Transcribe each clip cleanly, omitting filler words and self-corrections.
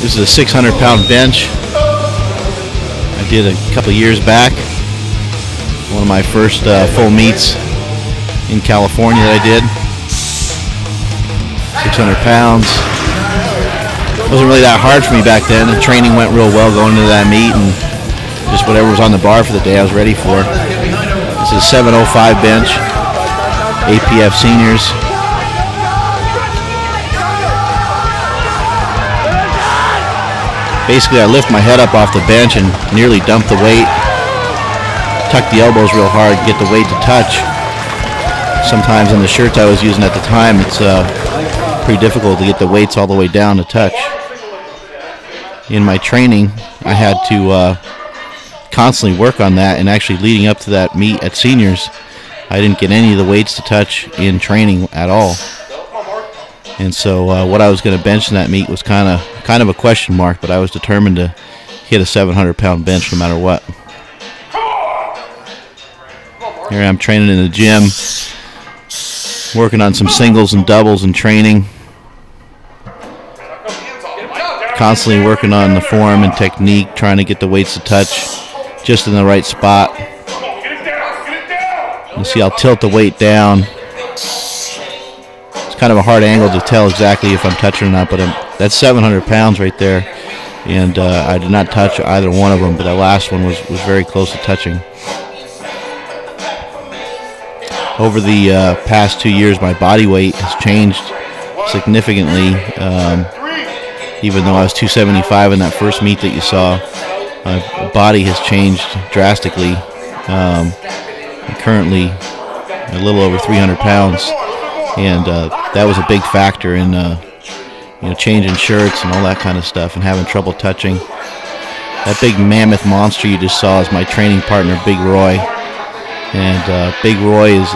This is a 600-pound bench. I did a couple years back. One of my first full meets in California that I did. 600 pounds. It wasn't really that hard for me back then. The training went real well going into that meet, and just whatever was on the bar for the day I was ready for. This is a 705 bench, APF seniors. Basically, I lift my head up off the bench and nearly dump the weight. Tuck the elbows real hard, get the weight to touch. Sometimes in the shirts I was using at the time, it's pretty difficult to get the weights all the way down to touch. In my training, I had to constantly work on that, and actually leading up to that meet at seniors, I didn't get any of the weights to touch in training at all. And so what I was going to bench in that meet was kind of a question mark, but I was determined to hit a 700-pound bench no matter what. Here I am training in the gym, working on some singles and doubles in training. Constantly working on the form and technique, trying to get the weights to touch just in the right spot. You see I'll tilt the weight down. It's kind of a hard angle to tell exactly if I'm touching or not, but that's 700 pounds right there. And I did not touch either one of them, but that last one was very close to touching. Over the past 2 years, my body weight has changed significantly. Even though I was 275 in that first meet that you saw, my body has changed drastically. I'm currently a little over 300 pounds, and that was a big factor in changing shirts and all that kind of stuff and having trouble touching. That big mammoth monster you just saw is my training partner, Big Roy. And Big Roy is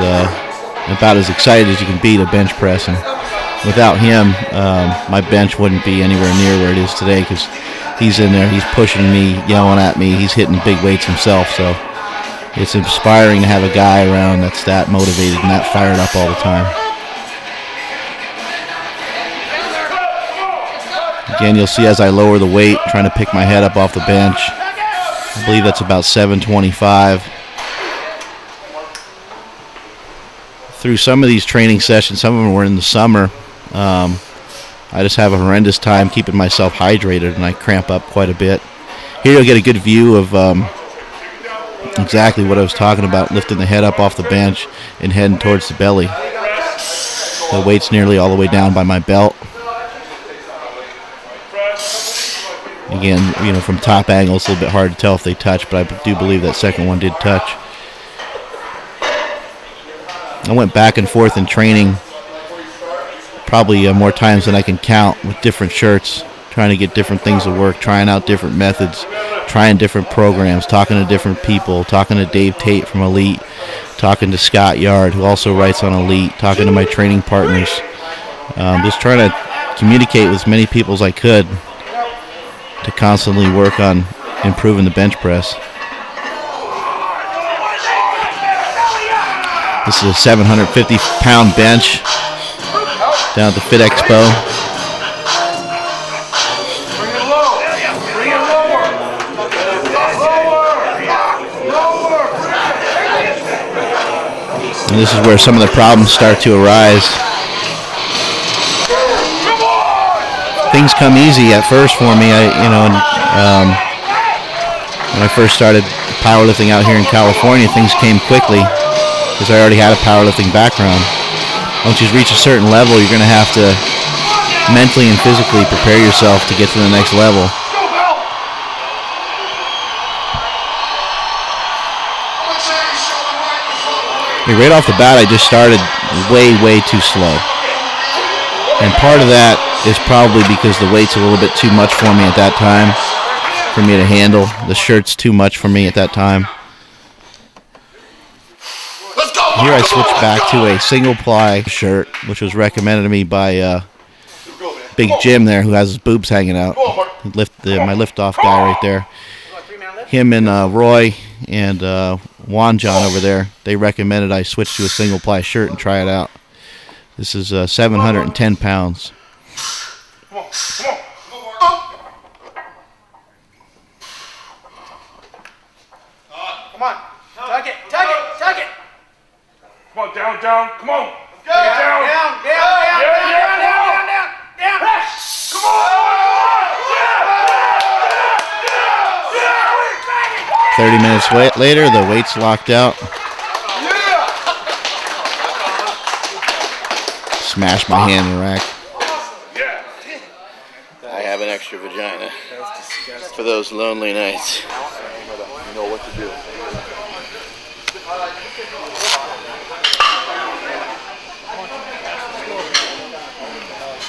about as excited as you can be to bench press. And without him, my bench wouldn't be anywhere near where it is today, because he's in there, he's pushing me, yelling at me, he's hitting big weights himself. So it's inspiring to have a guy around that's that motivated and that fired up all the time. Again, you'll see as I lower the weight, trying to pick my head up off the bench. I believe that's about 725. Through some of these training sessions, some of them were in the summer, I just have a horrendous time keeping myself hydrated, and I cramp up quite a bit. Here you'll get a good view of exactly what I was talking about, lifting the head up off the bench and heading towards the belly. The weight's nearly all the way down by my belt. Again, from top angle, it's a little bit hard to tell if they touch, but I do believe that second one did touch. I went back and forth in training probably more times than I can count with different shirts, trying to get different things to work, trying out different methods, trying different programs, talking to different people, talking to Dave Tate from Elite, talking to Scott Yard, who also writes on Elite, talking to my training partners, just trying to communicate with as many people as I could to constantly work on improving the bench press. This is a 750-pound bench down at the Fit Expo. And this is where some of the problems start to arise. Things come easy at first for me. When I first started powerlifting out here in California, things came quickly, because I already had a powerlifting background. Once you reach a certain level, you're going to have to mentally and physically prepare yourself to get to the next level. Right off the bat, I just started way too slow. And part of that is probably because the weight's a little bit too much for me at that time, for me to handle. The shirt's too much for me at that time. Here I switched back to a single ply shirt, which was recommended to me by Big Jim there, who has his boobs hanging out. My lift-off guy right there. Him and Roy and Juan John over there, they recommended I switch to a single ply shirt and try it out. This is 710 pounds. Come on. Tug it. Tug it. Tug it. Come on, down, down. Come on. Go. Down, down, down, down. Come on. 30 minutes later, the weight's locked out. Smash my hand in the rack. I have an extra vagina for those lonely nights. You know what to do.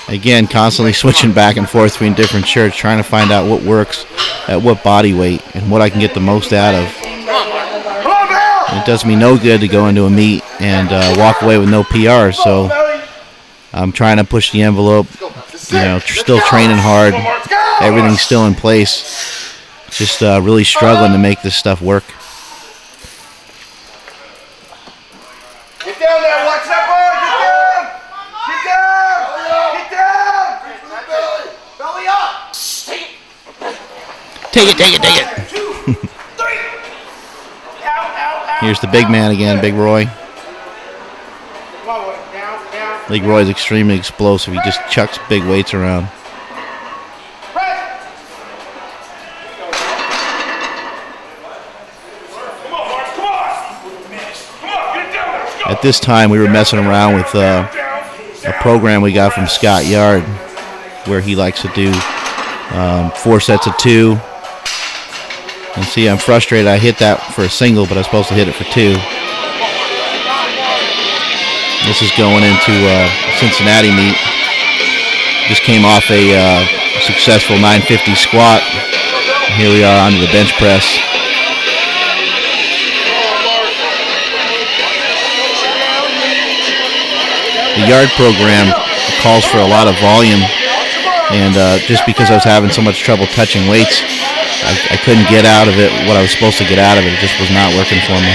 Again, constantly switching back and forth between different shirts, trying to find out what works at what body weight and what I can get the most out of. It does me no good to go into a meet and walk away with no PRs, so I'm trying to push the envelope, you know, still training hard, everything's still in place, just really struggling to make this stuff work. Get down there, watch that boy, get down! Get down! Get down! Belly up! Take it, take it, take it! 2, 3! Here's the big man again, Big Roy. Big Roy's extremely explosive. He just chucks big weights around. At this time, we were messing around with a program we got from Scott Yard, where he likes to do 4 sets of 2. And see, I'm frustrated. I hit that for a single, but I was supposed to hit it for 2. This is going into Cincinnati meet. Just came off a successful 950 squat. Here we are onto the bench press. The yard program calls for a lot of volume, and just because I was having so much trouble touching weights, I couldn't get out of it what I was supposed to get out of it. It just was not working for me.